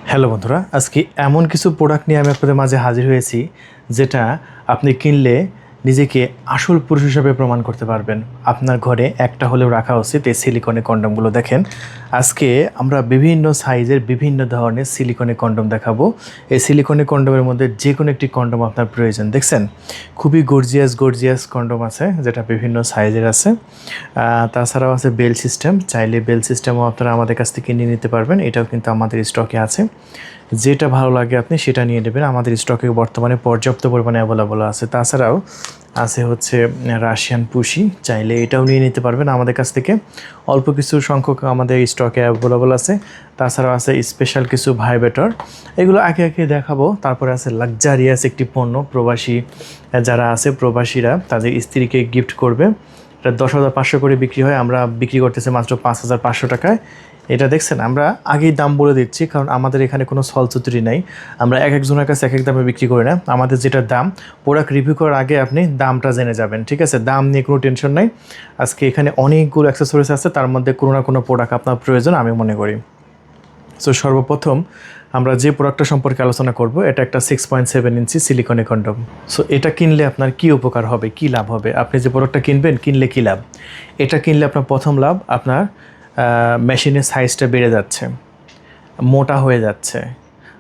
Hello বন্ধুরা, আজকে এমন কিছু প্রোডাক্ট নিয়ে আমি আপনাদের মাঝে হাজির হয়েছি যেটা আপনি কিনলে নিজেকে আসল পুরুষ হিসাবে প্রমাণ করতে পারবেন। আপনার ঘরে একটা হলেও রাখা উচিত এই সিলিকনের কন্ডমগুলো। দেখেন, আজকে আমরা বিভিন্ন সাইজের বিভিন্ন ধরনের সিলিকনের কন্ডম দেখাবো। এই সিলিকনের কন্ডমের মধ্যে যে কোনো একটি কন্ডম আপনার প্রয়োজন। দেখছেন, খুবই গর্জিয়াস কন্ডম আছে যেটা বিভিন্ন সাইজের আছে। তাছাড়াও আছে বেল সিস্টেম, চাইলে বেল সিস্টেমও আপনারা আমাদের কাছ থেকে নিয়ে নিতে পারবেন। এটাও কিন্তু আমাদের স্টকে আছে। যেটা ভালো লাগে আপনি সেটা নিয়ে নেবেন, আমাদের স্টকে বর্তমানে পর্যাপ্ত পরিমাণে অ্যাভেলেবল আছে। তাছাড়াও আছে হচ্ছে রাশিয়ান পুশি, চাইলে এটাও নিয়ে নিতে পারবেন আমাদের কাছ থেকে। অল্প কিছু সংখ্যক আমাদের স্টকে অ্যাভেলেবল আছে। তাছাড়াও আছে স্পেশাল কিছু ভাইব্রেটর, এগুলো আগে আগে দেখাবো। তারপরে আছে লাক্সারিয়াস একটি পণ্য, প্রবাসী যারা আছে প্রবাসীরা তাদের স্ত্রীকে গিফট করবে। এটা 10,500 করে বিক্রি হয়, আমরা বিক্রি করতেছি মাত্র 5,500 টাকায়। এটা দেখছেন, আমরা আগেই দাম বলে দিচ্ছি কারণ আমাদের এখানে কোনো ছলচতুরি নাই। আমরা এক একজনের কাছে এক এক দামে বিক্রি করি না। আমাদের যেটা দাম, প্রোডাক্ট রিভিউ করার আগে আপনি দামটা জেনে যাবেন, ঠিক আছে? দাম নিয়ে কোনো টেনশন নাই। আজকে এখানে অনেকগুলো অ্যাক্সেসরিজ আছে, তার মধ্যে কোনো না কোনো প্রোডাক্ট আপনার প্রয়োজন আমি মনে করি। সো সর্বপ্রথম আমরা যে প্রোডাক্টটা সম্পর্কে আলোচনা করব, এটা একটা 6.7 ইঞ্চি সিলিকনের কন্ডম। সো এটা কিনলে আপনার কি উপকার হবে, কি লাভ হবে? আপনি যে প্রোডাক্টটা কিনবেন, কিনলে কি লাভ? এটা কিনলে আপনার প্রথম লাভ, আপনার মেশিনের সাইজটা বেড়ে যাচ্ছে, মোটা হয়ে যাচ্ছে।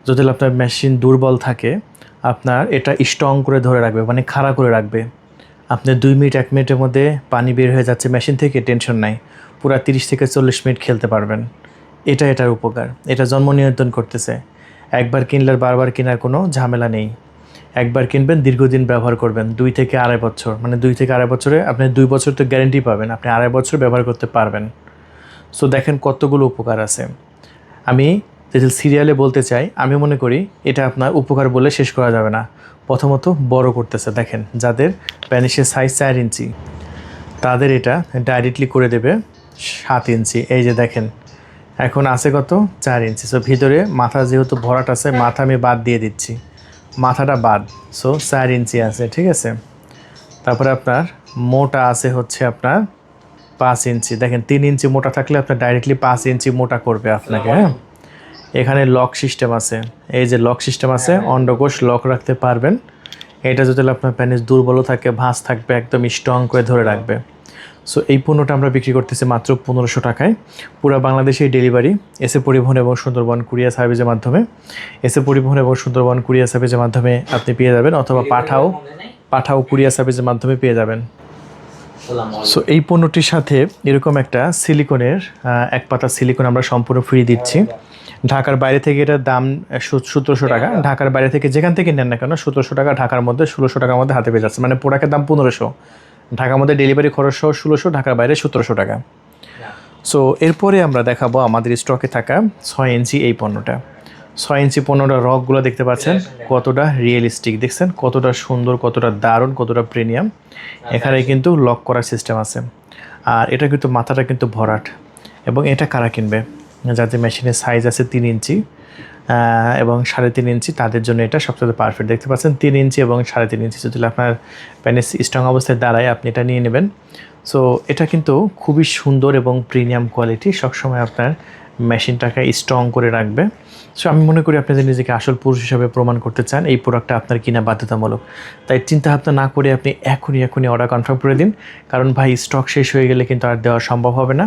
যদি আপনার মেশিন দুর্বল থাকে, আপনার এটা স্ট্রং করে ধরে রাখবে, মানে খাড়া করে রাখবে। আপনি 2 মিনিট 1 মিনিটের মধ্যে পানি বের হয়ে যাচ্ছে মেশিন থেকে, টেনশন নাই, পুরা 30 থেকে 40 মিনিট খেলতে পারবেন। এটার উপকার। এটা জন্ম নিয়ন্ত্রণ করতেছে। একবার কিনলে বারবার কেনার কোনো ঝামেলা নেই। একবার কিনবেন, দীর্ঘদিন ব্যবহার করবেন, 2 থেকে আড়াই বছর, মানে 2 থেকে আড়াই বছরে আপনি 2 বছর তো গ্যারেন্টি পাবেন, আপনি আড়াই বছর ব্যবহার করতে পারবেন। সো দেখেন কতগুলো উপকার আছে। আমি যদি সিরিয়ালে বলতে চাই, আমি মনে করি এটা আপনার উপকার বলে শেষ করা যাবে না। প্রথমত বড় করতেছে, দেখেন যাদের প্যানিসের সাইজ 4 ইঞ্চি তাদের এটা ডাইরেক্টলি করে দেবে 7 ইঞ্চি। এই যে দেখেন, এখন আছে কত, 4 ইঞ্চি। সো ভিতরে মাথা যেহেতু ভরাট আছে, মাথা আমি বাদ দিয়ে দিচ্ছি, মাথাটা বাদ। সো 4 ইঞ্চি আছে, ঠিক আছে? তারপরে আপনার মোটা আছে হচ্ছে আপনার 5 ইঞ্চি। দেখেন 3 ইঞ্চি মোটা থাকলে আপনার ডাইরেক্টলি 5 ইঞ্চি মোটা করবে আপনাকে। হ্যাঁ, এখানে লক সিস্টেম আছে, এই যে লক সিস্টেম আছে, অন্ডকোষ লক রাখতে পারবেন। এটা যদি আপনার প্যানিস দুর্বল থাকে, ভাঁজ থাকবে, একদম স্ট্রং করে ধরে রাখবে। সো এই পণ্যটা আমরা বিক্রি করতেছি মাত্র 1500 টাকায়। পুরো বাংলাদেশে ডেলিভারি, এসে পরিবহন এবং সুন্দরবন কুরিয়ার সার্ভিসের মাধ্যমে, এসে পরিবহন এবং সুন্দরবন কুরিয়ার সার্ভিসের মাধ্যমে আপনি পেয়ে যাবেন, অথবা পাঠাও কুরিয়ার সার্ভিসের মাধ্যমে পেয়ে যাবেন। সো এই পণ্যটির সাথে এরকম একটা সিলিকনের এক পাতা সিলিকন আমরা সম্পূর্ণ ফ্রি দিচ্ছি। ঢাকার বাইরে থেকে এটার দাম 1700 টাকা। ঢাকার বাইরে থেকে যেখান থেকে নেন না কেন 1700 টাকা, ঢাকার মধ্যে 1600 টাকার মধ্যে হাতে পেয়ে যাচ্ছে, মানে প্রোডাক্টের দাম 1500। ঢাকার মধ্যে ডেলিভারি খরচ সহ 1600, ঢাকার বাইরে 1700 টাকা। সো এরপরে আমরা দেখাবো আমাদের স্টকে থাকা 6 ইঞ্চি এই পণ্যটা। 6 ইঞ্চি পণ্যটা রকগুলো দেখতে পাচ্ছেন কতটা রিয়েলিস্টিক, দেখছেন কতটা সুন্দর, কতটা দারুণ, কতটা প্রিমিয়াম। এখানে কিন্তু লক করার সিস্টেম আছে, আর এটা কিন্তু মাথাটা কিন্তু ভরাট। এবং এটা কারা কিনবে, যাদের মেশিনের সাইজ আছে 3 ইঞ্চি এবং 3.5 ইঞ্চি, তাদের জন্য এটা সবচেয়ে পারফেক্ট। দেখতে পাচ্ছেন 3 ইঞ্চি এবং 3.5 ইঞ্চি যদি আপনার প্যানিস স্ট্রং অবস্থায় দাঁড়ায়, আপনি এটা নিয়ে নেবেন। সো এটা কিন্তু খুবই সুন্দর এবং প্রিমিয়াম কোয়ালিটি, সবসময় আপনার মেশিনটাকে স্ট্রং করে রাখবে। সো আমি মনে করি আপনি যদি নিজেকে আসল পুরুষ হিসাবে প্রমাণ করতে চান, এই প্রোডাক্টটা আপনার কিনা বাধ্যতামূলক। তাই চিন্তাভাবনা না করে আপনি এখনই অর্ডার কনফার্ম করে দিন, কারণ ভাই স্টক শেষ হয়ে গেলে কিন্তু আর দেওয়া সম্ভব হবে না।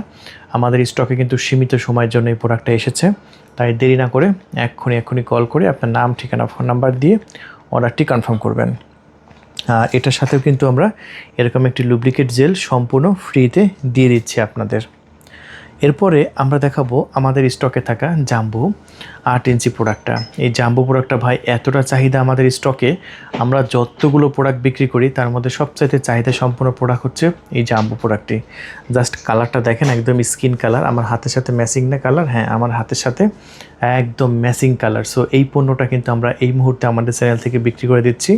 আমাদের স্টকে কিন্তু সীমিত সময়ের জন্য এই প্রোডাক্টটা এসেছে। তাই দেরি না করে এখনই কল করে আপনার নাম, ঠিকানা, ফোন নাম্বার দিয়ে অর্ডারটি কনফার্ম করবেন। আর এটার সাথেও কিন্তু আমরা এরকম একটি লুব্রিকেট জেল সম্পূর্ণ ফ্রিতে দিয়ে দিচ্ছি আপনাদের। এরপরে আমরা দেখাবো আমাদের স্টকে থাকা জাম্বো 8 ইঞ্চি প্রোডাক্টটা। এই জাম্বো প্রোডাক্টটা ভাই এতটা চাহিদা আমাদের স্টকে, আমরা যতগুলো প্রোডাক্ট বিক্রি করি তার মধ্যে সবচাইতে চাহিদা সম্পূর্ণ প্রোডাক্ট হচ্ছে এই জাম্বো প্রোডাক্টটি। জাস্ট কালারটা দেখেন, একদম স্কিন কালার, আমার হাতের সাথে ম্যাচিং না কালার, হ্যাঁ আমার হাতের সাথে একদম ম্যাচিং কালার। সো এই পণ্যটা কিন্তু আমরা এই মুহূর্তে আমাদের চ্যানেল থেকে বিক্রি করে দিচ্ছি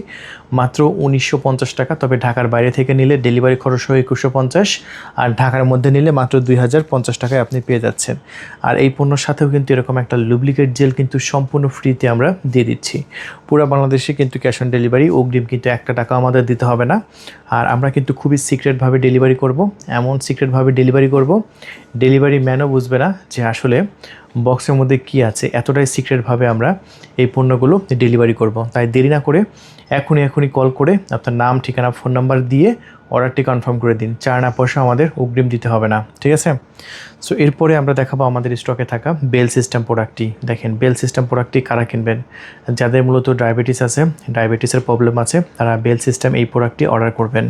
মাত্র 1950 টাকা। তবে ঢাকার বাইরে থেকে নিলে ডেলিভারি খরচ হয় 2150, আর ঢাকার মধ্যে নিলে মাত্র 2050 টাকায় আপনি পেয়ে যাচ্ছেন। আর এই পণ্যর সাথেও কিন্তু এরকম একটা লুব্রিকেট জেল কিন্তু সম্পূর্ণ ফ্রিতে আমরা দিয়ে দিচ্ছি। পুরো বাংলাদেশে কিন্তু ক্যাশ অন ডেলিভারি, অগ্রিম কিন্তু 1 টাকা আমাদের দিতে হবে না। আর আমরা কিন্তু খুবই সিক্রেটভাবে ডেলিভারি করব, এমন সিক্রেটভাবে ডেলিভারি করব, ডেলিভারি ম্যানও বুঝবে না যে আসলে বক্সের মধ্যে কি আছে এতটাই সিক্রেটভাবে আমরা এই পণ্যগুলো ডেলিভারি করব। তাই দেরি না করে এখনই কল করে আপনার নাম, ঠিকানা, ফোন নাম্বার দিয়ে অর্ডারটি কনফার্ম করে দিন। 4 আনা পয়সা আমাদের অগ্রিম দিতে হবে না, ঠিক আছে? সো এরপরে আমরা দেখাবো আমাদের স্টকে থাকা বেল সিস্টেম প্রোডাক্টটি। দেখেন, বেল সিস্টেম প্রোডাক্টটি কারা কিনবেন? যাদের মূলত ডায়াবেটিস আছে, ডায়াবেটিসের প্রবলেম আছে, তারা বেল সিস্টেম এই প্রোডাক্টটি অর্ডার করবেন।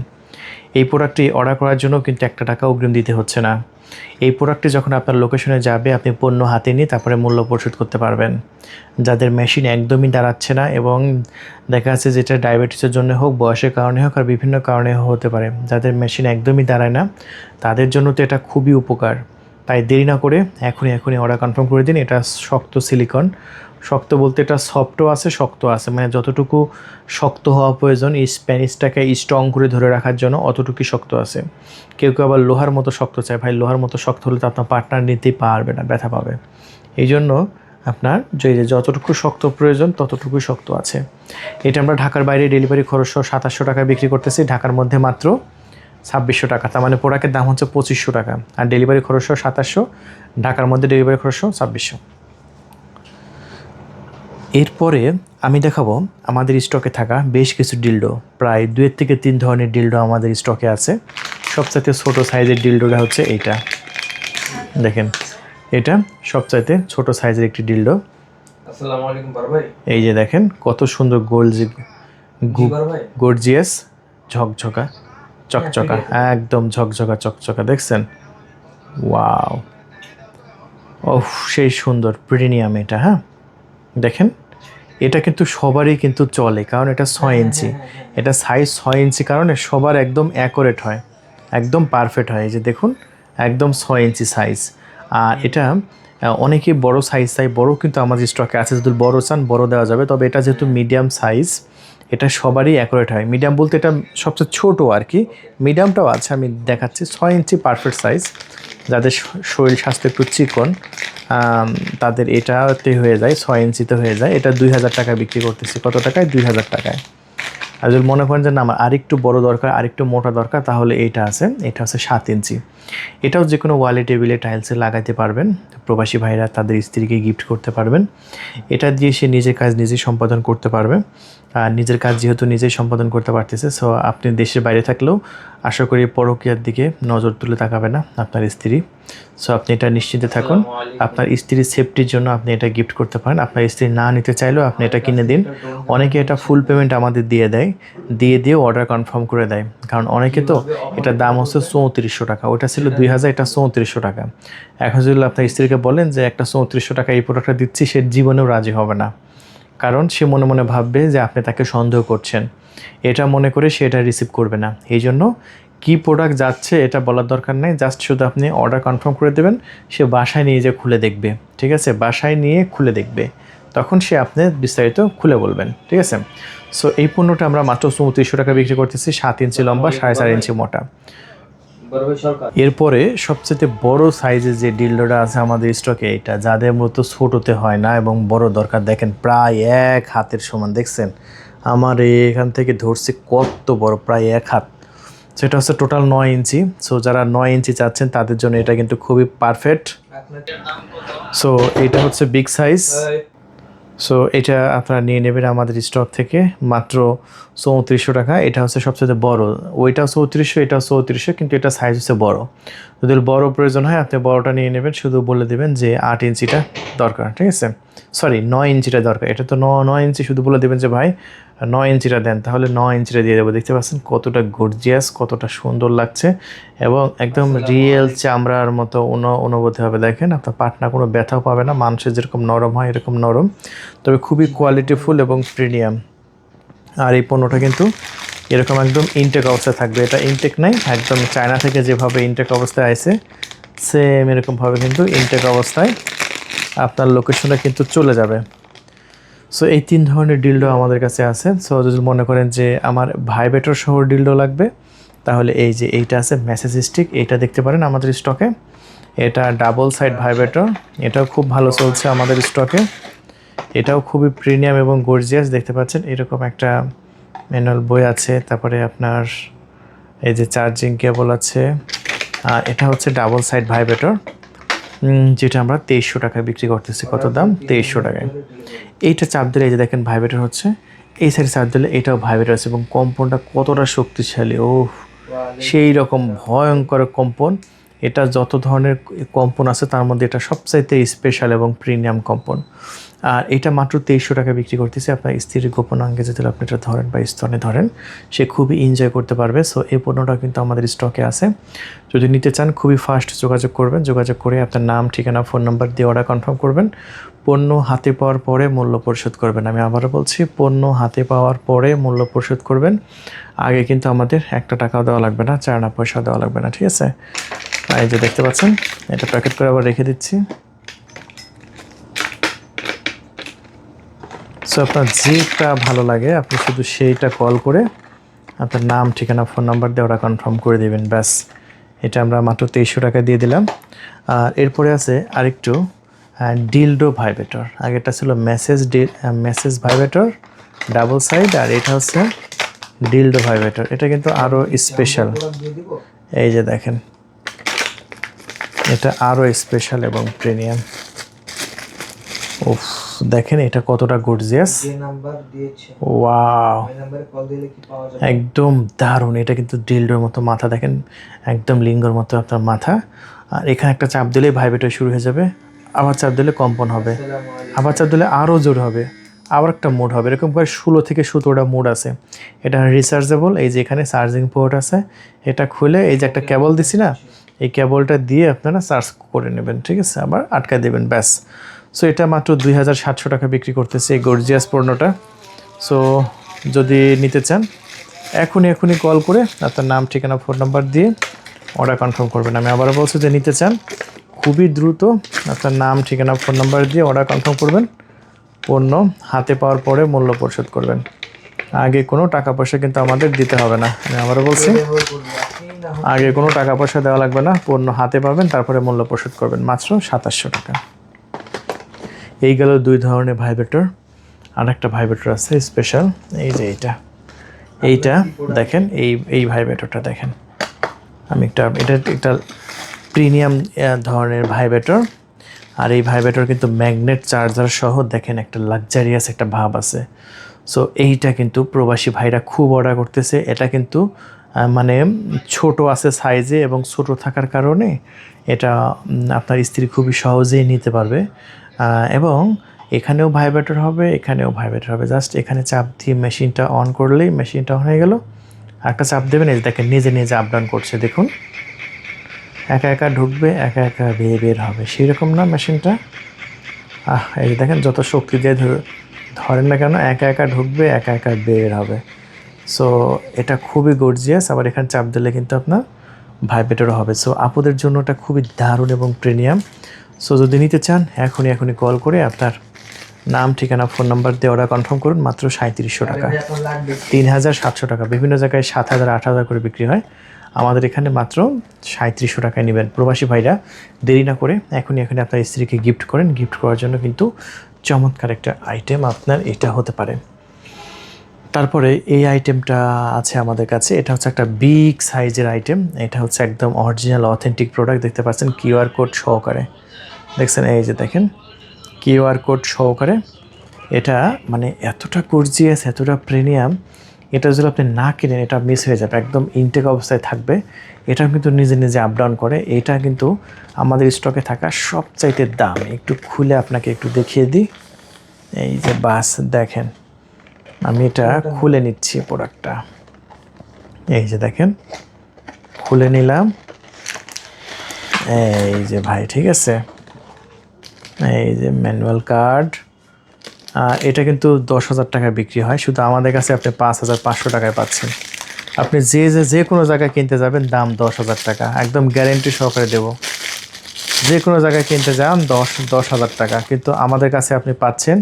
এই প্রোডাক্টটি অর্ডার করার জন্য কিন্তু 1 টাকা অগ্রিম দিতে হচ্ছে না। এই প্রোডাক্টটি যখন আপনার লোকেশনে যাবে, আপনি পণ্য হাতে নিয়ে তারপরে মূল্য পরিশোধ করতে পারবেন। যাদের মেশিন একদমই দাঁড়াচ্ছে না এবং দেখা যাচ্ছে যেটা ডায়াবেটিসের জন্য হোক, বয়সের কারণে হোক, আর বিভিন্ন কারণে হতে পারে, যাদের মেশিন একদমই দাঁড়ায় না, তাদের জন্য তো এটা খুবই উপকার। তাই দেরি না করে এখনই অর্ডার কনফার্ম করে দিন। এটা শক্ত সিলিকন। শক্ত বলতে এটা সফটও আছে, শক্ত আছে, মানে যতটুকু শক্ত হওয়া প্রয়োজন এই স্প্যানিশটাকে স্ট্রং করে ধরে রাখার জন্য অতটুকুই শক্ত আছে। কেউ আবার লোহার মতো শক্ত চায়। ভাই, লোহার মতো শক্ত হলে তো আপনার পার্টনার নিতেই পারবে না, ব্যথা পাবে। এই জন্য আপনার যতটুকু শক্ত প্রয়োজন ততটুকুই শক্ত আছে। এটা আমরা ঢাকার বাইরে ডেলিভারি খরচ 2700 টাকা বিক্রি করতেছি, ঢাকার মধ্যে মাত্র 2600 টাকা। তার মানে প্রোডাক্টের দাম হচ্ছে 2500 টাকা, আর ডেলিভারি খরচ 2700, ঢাকার মধ্যে ডেলিভারি খরচ 2600। এরপরে আমি দেখাবো আমাদের স্টকে থাকা বেশ কিছু ডিলডো। প্রায় 2 থেকে 3 ধরনের ডিলডো আমাদের স্টকে আছে। সবচাইতে ছোট সাইজের ডিলডোটা হচ্ছে এইটা। দেখেন, এটা সবচাইতে ছোট সাইজের একটি ডিলডো। আসসালামু আলাইকুম বড় ভাই। এই যে দেখেন কত সুন্দর গর্জিয়াস, ঝকঝকা, চকচকা, একদম ঝকঝকা চকচকা। দেখছেন? ওয়াও, ওহ, সেই সুন্দর প্রিমিয়াম এটা। হ্যাঁ, দেখেন, এটা কিন্তু সবারই কিন্তু চলে, কারণ এটা 6 ইঞ্চি। এটা সাইজ 6 ইঞ্চি কারণে সবার একদম অ্যাকুরেট হয়, একদম পারফেক্ট হয়। এই যে দেখুন, একদম 6 ইঞ্চি সাইজ। আর এটা অনেকেই বড় সাইজ চাই, বড় কিন্তু আমাদের স্টকে আছে। যদি বড় চান বড় দেওয়া যাবে, তবে এটা যেহেতু মিডিয়াম সাইজ, এটা সবারই অ্যাকুরেট হয়। মিডিয়াম বলতে এটা সবচেয়ে ছোটো আর কি, মিডিয়ামটাও আছে, আমি দেখাচ্ছি। 6 ইঞ্চি পারফেক্ট সাইজ। যাদের শরীর স্বাস্থ্য একটু চিকন, তাদের এটাতে হয়ে যায়, 6 ইঞ্চিতে হয়ে যায়। এটা 2000 টাকা বিক্রি করতেছি। কত টাকায়? 2000 টাকায়। আর যদি মনে করেন যে না, আমার আরেকটু বড় দরকার, আরেকটু মোটা দরকার, তাহলে এইটা আছে, এটা হচ্ছে 7 ইঞ্চি। এটাও যে কোনো ওয়ালে, টেবিলে, টাইলসে লাগাইতে পারবেন। প্রবাসী ভাইরা তাদের স্ত্রীকে গিফট করতে পারবেন। এটা দিয়ে সে নিজের কাজ নিজেই সম্পাদন করতে পারবে। আর নিজের কাজ যেহেতু নিজেই সম্পাদন করতে পারতেছে, সো আপনি দেশের বাইরে থাকলেও আশা করি পরকীয়ার দিকে নজর তুলে তাকাবে না আপনার স্ত্রী। সো আপনি এটা নিশ্চিন্তে থাকুন। আপনার স্ত্রীর সেফটির জন্য আপনি এটা গিফট করতে পারেন। আপনার স্ত্রী না নিতে চাইলেও আপনি এটা কিনে দিন। অনেকে এটা ফুল পেমেন্ট আমাদের দিয়ে অর্ডার কনফার্ম করে দেয়। কারণ অনেকে তো এটার দাম হচ্ছে 3400 টাকা, ওটা ছিল 2000, এটা 3400 টাকা। এখন যদি আপনার স্ত্রীকে বলেন যে একটা 3400 টাকা এই প্রোডাক্টটা দিচ্ছি, সে জীবনেও রাজি হবে না। কারণ সে মনে মনে ভাববে যে আপনি তাকে সন্দেহ করছেন, এটা মনে করে সে এটা রিসিভ করবে না। এই জন্য কী প্রোডাক্ট যাচ্ছে এটা বলার দরকার নেই, জাস্ট শুধু আপনি অর্ডার কনফার্ম করে দেবেন। সে বাসায় নিয়ে যে খুলে দেখবে, ঠিক আছে? বাসায় নিয়ে খুলে দেখবে, তখন সে আপনি বিস্তারিত খুলে বলবেন, ঠিক আছে? সো এই পণ্যটা আমরা মাত্র 3400 টাকা বিক্রি করতেছি। 7 ইঞ্চি লম্বা, 4.5 ইঞ্চি মোটা। এরপরে সবচেয়ে বড় সাইজের যে ডিলডোটা আছে আমাদের স্টকে, এটা যাদের মতো ছোটোতে হয় না এবং বড় দরকার। দেখেন, প্রায় 1 হাতের সমান। দেখছেন আমার এখান থেকে ধরছে কত বড়, প্রায় 1 হাত। সেটা হচ্ছে টোটাল 9 ইঞ্চি। সো যারা 9 ইঞ্চি চাচ্ছেন তাদের জন্য এটা কিন্তু খুবই পারফেক্ট। সো এটা হচ্ছে বিগ সাইজ। সো এটা আপনারা নিয়ে নেবেন আমাদের স্টক থেকে মাত্র 3400 টাকা। এটা হচ্ছে সবচেয়ে বড়, ওইটাও 3400, এটাও 3400, কিন্তু এটা সাইজ হচ্ছে বড়। যদি বড় প্রয়োজন হয় আপনি বড়টা নিয়ে নেবেন, শুধু বলে দেবেন যে 8 ইঞ্চিটা দরকার, ঠিক আছে? সরি, 9 ইঞ্চিটা দরকার। এটা তো 9 ইঞ্চি, শুধু বলে দেবেন যে ভাই 9 ইঞ্চিটা দেন, তাহলে 9 ইঞ্চিটা দিয়ে দেবো। দেখতে পাচ্ছেন কতটা গর্জিয়াস, কতটা সুন্দর লাগছে এবং একদম রিয়েল চামড়ার মতো অনুভূতি হবে। দেখেন, আপনার পাটনা কোনো ব্যথাও পাবে না, মানুষের যেরকম নরম হয় এরকম নরম, তবে খুবই কোয়ালিটিফুল এবং প্রিমিয়াম। আর এই পণ্যটা কিন্তু এরকম একদম ইনটেক অবস্থায় থাকবে। এটা ইনটেক নাই, একদম চায়না থেকে যেভাবে ইনটেক অবস্থায় আসে সেম এরকমভাবে কিন্তু ইনটেক অবস্থায় আপনার লোকেশনে কিন্তু চলে যাবে। সো এই 3 ধরনের ডিলডো আমাদের কাছে আছে। সো যদি মনে করেন যে আমার ভাইব্রেটর সহ ডিলডো লাগবে, তাহলে এই যে এইটা আছে মেসেজ স্টিক, এইটা দেখতে পারেন আমাদের স্টকে। এটা ডাবল সাইড ভাইব্রেটর, এটাও খুব ভালো চলছে আমাদের স্টকে। এটাও খুবই প্রিমিয়াম এবং গর্জিয়াস। দেখতে পাচ্ছেন এরকম একটা ম্যানুয়াল বই আছে, তারপরে আপনার এই যে চার্জিং কেবল আছে। আর এটা হচ্ছে ডাবল সাইড ভাইব্রেটর। যেটা আমরা 2300 টাকায় বিক্রি করতেছি। কত দাম? 2300 টাকায়। এইটা চাপ দিলে এই যে দেখেন ভাইব্রেটর হচ্ছে, এই সাইডে চাপ দিলে এটাও ভাইব্রেটর আছে এবং কম্পনটা কতটা শক্তিশালী! ওহ, সেই রকম ভয়ঙ্কর কম্পন। এটা যত ধরনের কম্পন আছে তার মধ্যে এটা সবচাইতে স্পেশাল এবং প্রিমিয়াম কম্পন। আর এটা মাত্র 2300 টাকা বিক্রি করতেছে। আপনার স্ত্রীর গোপনাঙ্গে যদি আপনি এটা ধরেন বা স্তনে ধরেন, সে খুবই এনজয় করতে পারবে। সো এই পণ্যটা কিন্তু আমাদের স্টকে আছে। যদি নিতে চান খুবই ফাস্ট যোগাযোগ করবেন। যোগাযোগ করে আপনার নাম, ঠিকানা, ফোন নাম্বার দিয়ে অর্ডার কনফার্ম করবেন। পণ্য হাতে পাওয়ার পরে মূল্য পরিশোধ করবেন। আমি আবারও বলছি, পণ্য হাতে পাওয়ার পরে মূল্য পরিশোধ করবেন। আগে কিন্তু আমাদের একটা টাকাও দেওয়া লাগবে না, 4 আনা পয়সাও দেওয়া লাগবে না, ঠিক আছে? এই যে দেখতে পাচ্ছেন, এটা প্যাকেট করে আবার রেখে দিচ্ছি। সো আপনার যেটা ভালো লাগে আপনি শুধু সেইটা কল করে আপনার নাম, ঠিকানা, ফোন নাম্বার দিয়ে ওরা কনফার্ম করে দেবেন, ব্যাস। এটা আমরা মাত্র 2300 টাকা দিয়ে দিলাম। আর এরপরে আছে আরেকটু ডিলডো ভাইব্রেটর। আগেরটা ছিল মেসেজ ভাইব্রেটর ডাবল সাইড, আর এটা হচ্ছে ডিলডো ভাইব্রেটর। এটা কিন্তু আরও স্পেশাল। এই যে দেখেন, এটা আরও স্পেশাল এবং প্রিমিয়াম। উফ, দেখেন এটা কতটা গর্জিয়াস! ওয়াও, একদম দারুণ। এটা কিন্তু ডিলডোর মতো মাথা, দেখেন একদম লিঙ্গর মতো আপনার মাথা। আর এখানে একটা চাপ দিলেই ভাইব্রেটর শুরু হয়ে যাবে, আবার চাপ দিলে কম্পন হবে, আবার চাপ দিলে আরও জোর হবে, আবার একটা মোড হবে। এরকম করে 16 থেকে 17টা মোড আছে। এটা রিচার্জেবল। এই যে এখানে চার্জিং পোর্ট আছে, এটা খুলে এই যে একটা কেবল দিছি না, এই কেবলটা দিয়ে আপনারা চার্জ করে নেবেন, ঠিক আছে? আবার আটকায় দেবেন, ব্যাস। সো এটা মাত্র 2700 টাকা বিক্রি করতেছে এই গর্জিয়াস পণ্যটা। সো যদি নিতে চান এখনই কল করে আপনার নাম, ঠিকানা, ফোন নাম্বার দিয়ে অর্ডার কনফার্ম করবেন। আমি আবারও বলছি, যে নিতে চান খুবই দ্রুত আপনার নাম, ঠিকানা, ফোন নাম্বার দিয়ে অর্ডার কনফার্ম করবেন। পণ্য হাতে পাওয়ার পরে মূল্য পরিশোধ করবেন। আগে কোনো টাকা পয়সা কিন্তু আমাদের দিতে হবে না। আমি আবারও বলছি, আগে কোনো টাকা পয়সা দেওয়া লাগবে না। পণ্য হাতে পাবেন, তারপরে মূল্য পরিশোধ করবেন, মাত্র 2700 টাকা। এই গেল 2 ধরনের ভাইব্রেটর। আর একটা ভাইব্রেটর আছে স্পেশাল, এই যে এইটা দেখেন, এই ভাইব্রেটরটা দেখেন। আমি এটা একটা প্রিমিয়াম ধরনের ভাইব্রেটর। আর এই ভাইব্রেটর কিন্তু ম্যাগনেট চার্জার সহ, দেখেন একটা লাক্সারিয়াস একটা ভাব আছে। সো এইটা কিন্তু প্রবাসী ভাইরা খুব অর্ডার করতেছে। এটা কিন্তু মানে ছোট আছে সাইজে, এবং ছোট থাকার কারণে এটা আপনার স্ত্রী খুবই সহজেই নিতে পারবে। এবং এখানেও ভাইব্রেটর হবে, এখানেও ভাইব্রেটর হবে। জাস্ট এখানে চাপ দিয়ে মেশিনটা অন করলেই মেশিনটা অন হয়ে গেল। একটা চাপ দেবেন, এই দেখেন নিজে নিজে আপ ডাউন করছে, দেখুন একা একা ঢুকবে, একা একা বের হবে, সেই রকম না মেশিনটা। এই যে দেখেন, যত শক্তি দিয়ে ধরেন না কেন, একা একা ঢুকবে, একা একা বের হবে। সো এটা খুবই গর্জিয়াস। আবার এখানে চাপ দিলে কিন্তু আপনার ভাইব্রেটরও হবে। সো আপুদের জন্য এটা খুবই দারুণ এবং প্রিমিয়াম। সো যদি নিতে চান এখনই কল করে আপনার নাম, ঠিকানা, ফোন নাম্বার দিয়ে অর্ডার কনফার্ম করুন, মাত্র 3700 টাকা, 3700 টাকা। বিভিন্ন জায়গায় 7000, 8000 করে বিক্রি হয়, আমাদের এখানে মাত্র 3700 টাকায় নেবেন। প্রবাসী ভাইরা দেরি না করে এখনই আপনার স্ত্রীকে গিফট করেন। গিফট করার জন্য কিন্তু চমৎকার একটা আইটেম আপনার এটা হতে পারে। তারপরে এই আইটেমটা আছে আমাদের কাছে। এটা হচ্ছে একটা বিগ সাইজের আইটেম। এটা হচ্ছে একদম অরিজিনাল অথেন্টিক প্রোডাক্ট। দেখতে পাচ্ছেন কিউআর কোড সহকারে, দেখছেন এই যে দেখেন কিউআর কোড সহকারে। এটা মানে এতটা গর্জিয়াস, এতটা প্রিমিয়াম, এটা যদি আপনি না কিনেন এটা মিস হয়ে যাবে, একদম ইনটেক অবস্থায় থাকবে। এটা কিন্তু নিজে নিজে আপ ডাউন করে। এটা কিন্তু আমাদের স্টকে থাকা সবচাইতে দাম। একটু খুলে আপনাকে একটু দেখিয়ে দিই। এই যে বাস দেখেন, আমি এটা খুলে নিচ্ছি প্রোডাক্টটা। এই যে দেখেন, খুলে নিলাম। এই যে ভাই, ঠিক আছে, এই যে ম্যানুয়াল কার্ড। এটা কিন্তু 10,000 টাকায় বিক্রি হয়, শুধু আমাদের কাছে আপনি 5500 টাকায় পাচ্ছেন। আপনি যে কোনো জায়গায় কিনতে যাবেন দাম 10,000 টাকা, একদম গ্যারেন্টি সহকারে দেব। যে কোনো জায়গায় কিনতে যান 10,000 টাকা, কিন্তু আমাদের কাছে আপনি পাচ্ছেন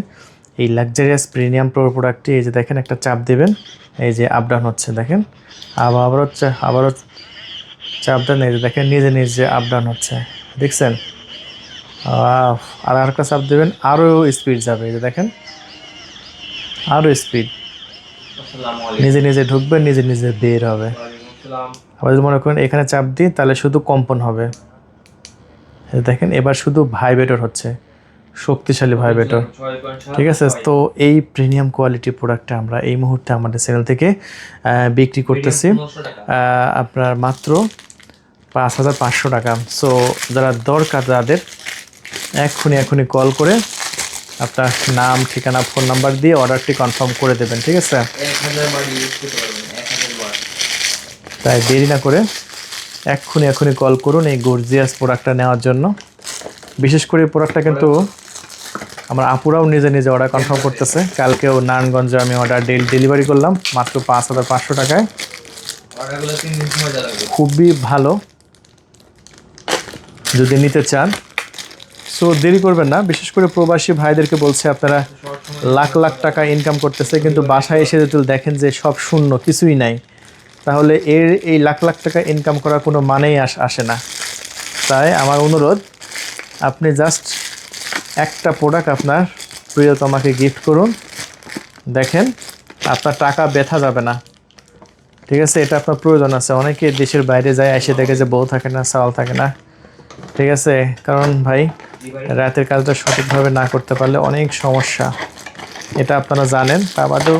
এই লাক্সারিয়াস প্রিমিয়াম প্রোডাক্টটি। এই যে দেখেন, একটা চাপ দেবেন, এই যে আপ ডাউন হচ্ছে, দেখেন আবারও চাপ দেন, এই যে দেখেন নিজে নিজে আপ ডাউন হচ্ছে, দেখছেন? আর একটা চাপ দেবেন, আরও স্পিড যাবে, এই যে দেখেন আরও স্পিড, নিজে নিজে ঢুকবে, নিজে নিজে বের হবে। আবার যদি মনে করেন এখানে চাপ দিই, তাহলে শুধু কম্পন হবে, এই দেখেন এবার শুধু ভাইব্রেটর হচ্ছে, শক্তিশালী ভাইব্রেটর। ঠিক আছে, তো এই প্রিমিয়াম কোয়ালিটি প্রোডাক্টটা আমরা এই মুহূর্তে আমাদের চ্যানেল থেকে বিক্রি করতেছি আপনার মাত্র 5,500 টাকা। সো যারা দরকার তাদের এক্ষুনি কল করে আপনার নাম, ঠিকানা, ফোন নাম্বার দিয়ে অর্ডারটি কনফার্ম করে দেবেন। ঠিক আছে, 1000 বার ইউজ করতে পারবেন, 1000 বার। তাই দেরি না করে এক্ষুনি কল করুন এই গর্জিয়াস প্রোডাক্টটা নেওয়ার জন্য। বিশেষ করে এই প্রোডাক্টটা কিন্তু আমার আপুরাও নিজে নিজে অর্ডার কনফার্ম করতেছে। কালকেও নারায়ণগঞ্জে আমি অর্ডার ডেলিভারি করলাম মাত্র 5,500 টাকায়। অর্ডারগুলো 3 দিন সময় লাগবে। খুবই ভালো যদি নিতে চান। সো দেরি করবেন না। বিশেষ করে প্রবাসী ভাইদেরকে বলছে, আপনারা লাখ লাখ টাকা ইনকাম করতেছে কিন্তু বাসায় এসে যদি দেখেন যে সব শূন্য, কিছুই নাই, তাহলে এই লাখ লাখ টাকা ইনকাম করার কোনো মানেই আসে না। তাই আমার অনুরোধ, আপনি জাস্ট একটা প্রোডাক্ট আপনার প্রিয়তমাকে গিফট করুন, দেখেন আপনার টাকা ব্যথা যাবে না। ঠিক আছে, এটা আপনার প্রয়োজন আছে। অনেকে দেশের বাইরে যায়, এসে দেখে যে বউ থাকে না, চাল থাকে না। ঠিক আছে, কারণ ভাই রাতের কাজটা সঠিকভাবে না করতে পারলে অনেক সমস্যা, এটা আপনারা জানেন। তা বাদেও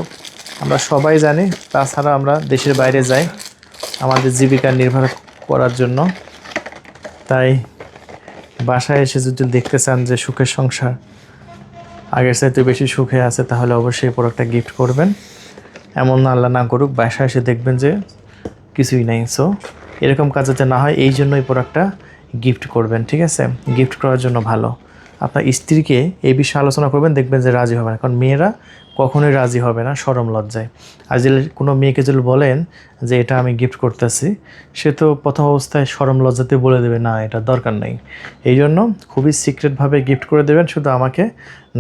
আমরা সবাই জানি, তাছাড়া আমরা দেশের বাইরে যাই আমাদের জীবিকা নির্ভর করার জন্য। তাই বাসায় এসে যদি দেখতে চান যে সুখের সংসার আগের চাইতে বেশি সুখে আছে, তাহলে অবশ্যই প্রোডাক্টটা গিফট করবেন। এমন না, আল্লাহ না করুক, বাসায় এসে দেখবেন যে কিছুই নাই। সো এরকম কাজ যাতে না হয়, এই জন্য এই প্রোডাক্টটা গিফট করবেন। ঠিক আছে, গিফট করার জন্য ভালো। আপনার স্ত্রীকে এই বিষয়ে আলোচনা করবেন, দেখবেন যে রাজি হবে না। কারণ মেয়েরা কখনোই রাজি হবে না শরম লজ্জায়। আর যদি কোনো মেয়েকে যদি বলেন যে এটা আমি গিফট করতেছি, সে তো প্রথম অবস্থায় শরম লজ্জাতে বলে দেবে না, এটা দরকার নেই। এই জন্য খুবই সিক্রেটভাবে গিফট করে দেবেন। শুধু আমাকে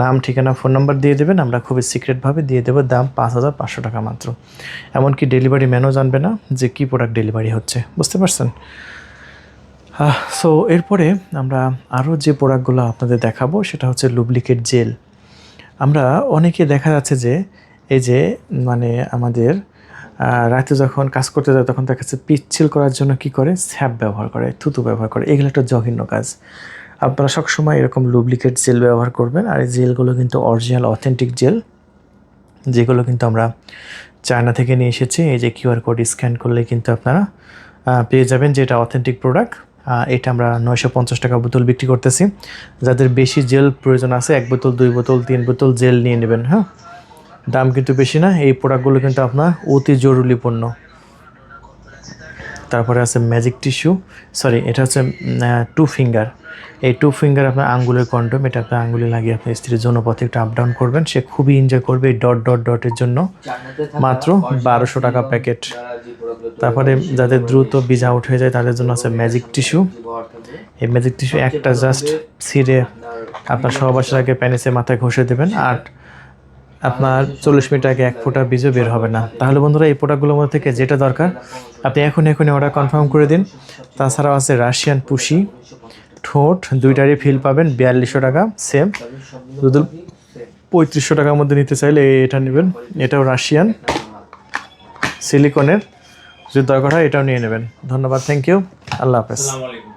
নাম, ঠিকানা, ফোন নাম্বার দিয়ে দেবেন, আমরা খুবই সিক্রেটভাবে দিয়ে দেবো। দাম 5,500 টাকা মাত্র। এমনকি ডেলিভারি ম্যানও জানবে না যে কী প্রোডাক্ট ডেলিভারি হচ্ছে। বুঝতে পারছেন? সো এরপরে আমরা আরও যে প্রোডাক্টগুলো আপনাদের দেখাবো সেটা হচ্ছে লুব্রিকেট জেল। আমরা অনেকে দেখা যাচ্ছে যে এই যে মানে আমাদের রাতে যখন কাজ করতে যায় তখন দেখা যাচ্ছে পিচ্ছিল করার জন্য কি করে, স্যাপ ব্যবহার করে, থুতু ব্যবহার করে। এগুলো একটা জঘন্য কাজ। আপনারা সবসময় এরকম লুব্রিকেট জেল ব্যবহার করবেন। আর এই জেলগুলো কিন্তু অরিজিনাল অথেন্টিক জেল, যেগুলো কিন্তু আমরা চায়না থেকে নিয়ে এসেছি। এই যে কিউআর কোড স্ক্যান করলে কিন্তু আপনারা পেয়ে যাবেন যে এটা অথেন্টিক প্রোডাক্ট। এটা আমরা 950 টাকা বোতল বিক্রি করতেছি। যাদের বেশি জেল প্রয়োজন আছে, 1 বোতল, 2 বোতল, 3 বোতল জেল নিয়ে নেবেন। হ্যাঁ, দাম কিন্তু বেশি না। এই প্রোডাক্টগুলো কিন্তু আপনার অতি জরুরি পণ্য। তারপরে আছে ম্যাজিক টিস্যু, সরি এটা হচ্ছে 2 ফিঙ্গার। এই 2 ফিঙ্গার আপনার আঙ্গুলের কন্ডম, এটা আপনার আঙ্গুলে লাগিয়ে আপনার স্ত্রীর জন্য পথে একটু আপ ডাউন করবেন, সে খুবই এনজয় করবে। এই ডটের জন্য মাত্র 1200 টাকা প্যাকেট। তারপরে যাদের দ্রুত বীজ আউট হয়ে যায় তাদের জন্য আছে ম্যাজিক টিস্যু। এই ম্যাজিক টিস্যু একটা জাস্ট ছিঁড়ে আপনার সহবাসের আগে প্যানিসে মাথায় ঘষে দেবেন, আর আপনার 40 মিনিট আগে 1 ফোঁটা বীজও বের হবে না। তাহলে বন্ধুরা, এই প্রোডাক্টগুলোর মধ্যে থেকে যেটা দরকার আপনি এখনই অর্ডার কনফার্ম করে দিন। তাছাড়াও আছে রাশিয়ান পুশি, ঠোঁট দুইটারই ফিল পাবেন 4200 টাকা সেম। যদি 3500 টাকার মধ্যে নিতে চাইলে এটা নেবেন। এটাও রাশিয়ান সিলিকনের, যদি দরকার হয় এটাও নিয়ে নেবেন। ধন্যবাদ, থ্যাংক ইউ, আল্লাহ হাফেজ। আসসালামু আলাইকুম।